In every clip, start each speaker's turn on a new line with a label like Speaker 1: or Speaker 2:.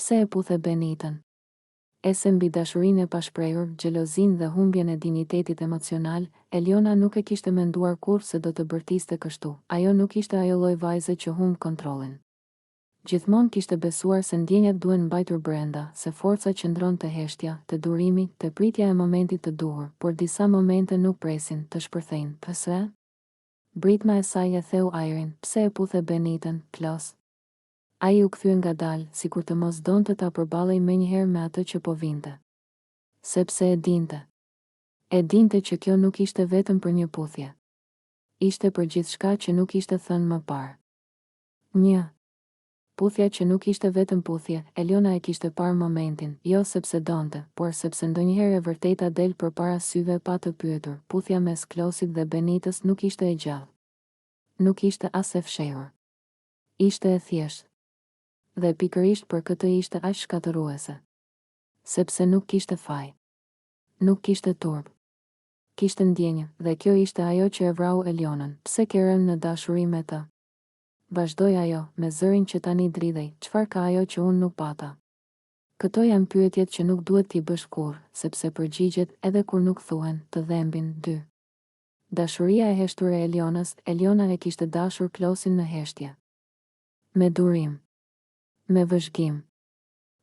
Speaker 1: pse e puthe Benitën? E se mbi dashurinë e pashprehur, xhelozinë dhe humbjen e dinjitetit emocional, Eliona nuk e kishte menduar kurrë se do të bërtiste kështu. Ajo nuk ishte ajo lloj vajze që humb kontrollin. Gjithmonë kishte besuar se ndjenjat duhen mbajtur brenda, se forca qëndron te heshtja, te durimi, te pritja e momentit të duhur, por disa momente nuk presin të shpërthejnë. Pse? Britma e saj e theu ajrin, pse e puthe Benitën, Klos? Ai u kthye ngadalë, sikur të mos donte ta përballej menjëherë me atë që po vinte. Sepse e dinte. E dinte që kjo nuk ishte vetëm për një puthje. Ishte për gjithçka që nuk ishte thënë më parë. Një. Puthja që nuk ishte vetëm puthje, Eliona e kishte parë momentin, jo sepse donte, por sepse ndonjëherë e vërteta del përpara syve pa të pyetur. Puthja mes Klosit dhe Benitës nuk ishte e gjallë. Nuk ishte as e fshehur. Ishte e thjeshtë. Dhe pikërisht për këtë ishte aq shkatëruese. Sepse nuk kishte faj. Nuk kishte turp. Kishte ndjenjë, dhe kjo ishte ajo që e vrau Elionën. Pse ke rënë në dashuri me të? Vazhdoi ajo, me zërin që tani dridhej, çfarë ka ajo që unë nuk pata? Këto janë pyetjet që nuk duhet t'i bësh kurrë, sepse përgjigjet, edhe kur nuk thuhen, të dhembin. 2. Dashuria e heshtur e Elionës, Eliona e kishte dashur Klosin në heshtje. Me durim. Me vëzhgim.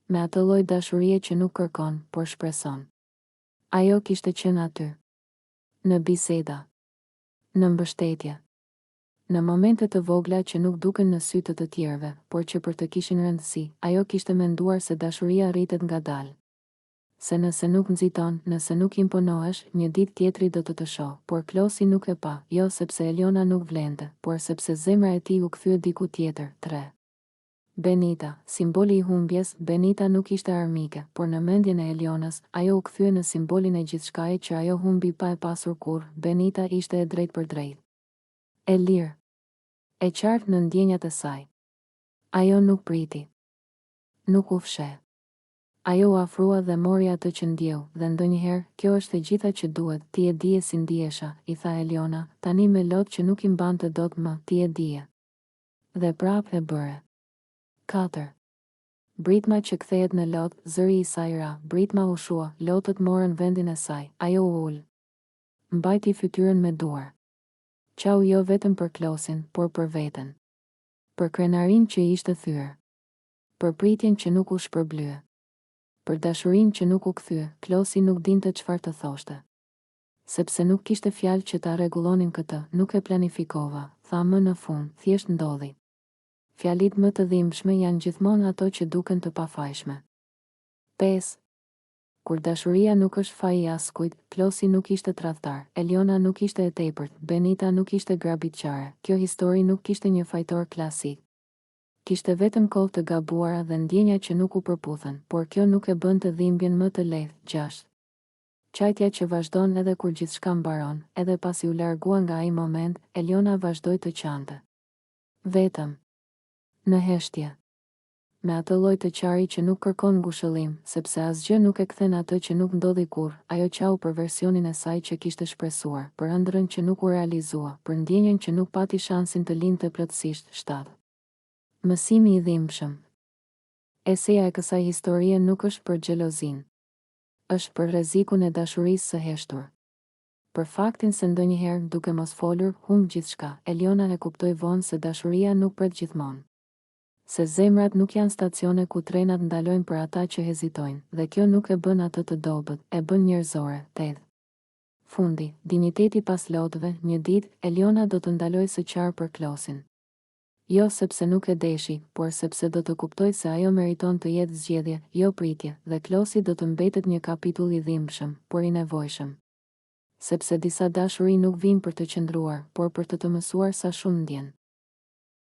Speaker 1: Me atë lloj dashurie që nuk kërkon, por shpreson. Ajo kishte qenë aty. Në biseda. Në mbështetje. Në momente të vogla që nuk duken në sy të tjerëve, por që për të kishin rëndësi, ajo kishte menduar se dashuria rritet ngadalë. Se nëse nuk nxiton, nëse nuk imponohesh, një ditë tjetri do të shoh, por Klosi nuk e pa, jo sepse Eliona nuk vlente, por sepse zemra e tij u kthye diku tjetër. 3. Benita, simboli i humbjes, Benita nuk ishte armike, por në mendjen e Elionës, ajo u kthye në simbolin e gjithçkaje që ajo humbi pa e pasur kurrë. Benita ishte e drejtë për drejtë. E lirë. E qartë në ndjenjat e saj. Ajo nuk priti. Nuk u fsheh. Ajo u afrua dhe mori atë që ndjeu, dhe ndonjëherë, kjo është e gjitha që duhet, ti e dije si ndjesha, i tha Eliona, tani me lot që nuk i mbante dot më, ti e dije. Dhe prapë e bëre. 4. Britma që kthehet në lot, zëri i saj ra, Britma u shua, lotët morën vendin e saj, ajo u ul. Mbajti fytyrën me duar. Qau jo vetëm për Klosin, por për veten. Për krenarin që ishte thyer. Për pritjen që nuk u shpërblye. Për dashurin që nuk u kthye, Klosi nuk dinte çfarë të thoshte. Sepse nuk kishte fjalë që ta rregullonin këtë, nuk e planifikova, tha më në fund, thjesht ndodhi. Fjalit më të dhimbshme janë gjithmonë ato që duken të pafajshme. 5. Kur dashuria nuk është faji i askujt, Klosi nuk ishte tradhtar, Eliona nuk ishte e tepërt, Benita nuk ishte grabitqare, kjo histori nuk kishte një fajtor klasik. Kishte vetëm kohë të gabuara dhe ndjenja që nuk u përputhen, por kjo nuk e bënte dhimbjen më të lehtë. 6. Qajtja që vazhdon edhe kur gjithçka mbaron, edhe pasi u largua nga ai moment, Eliona vazhdoi të qante. Vetëm. Në heshtje. Me atë lloj të qari që nuk kërkon ngushëllim, sepse asgjë nuk e kthen atë që nuk ndodhi kurrë, ajo qau për versionin e saj që kishte shpresuar, për ëndrrën që nuk u realizua, për ndjenjen që nuk pati shansin të lindte plotësisht. 7. Mësimi i dhimbshëm. Eseja e kësaj historie nuk është për xhelozin. Është për rrezikun e dashurisë së heshtur. Për faktin se ndonjëherë, duke mos folur, humb gjithçka, Eliona e kuptoi vonë se dashuria nuk pret gjithmonë. Se zemrat nuk janë stacione ku trenat ndalojnë për ata që hezitojnë, dhe kjo nuk e bën atë të dobët, e bën njerëzore. 8. Fundi, dinjiteti pas lotëve, një ditë, Eliona do të ndaloj së qarë për Klosin. Jo sepse nuk e deshi, por sepse do të kuptoj se ajo meriton të jetë zgjedhje, jo pritje, dhe Klosi do të mbetet një kapitull i dhimbshëm, por i nevojshëm. Sepse disa dashuri nuk vijnë për të qëndruar, por për të mësuar sa shumë ndjen.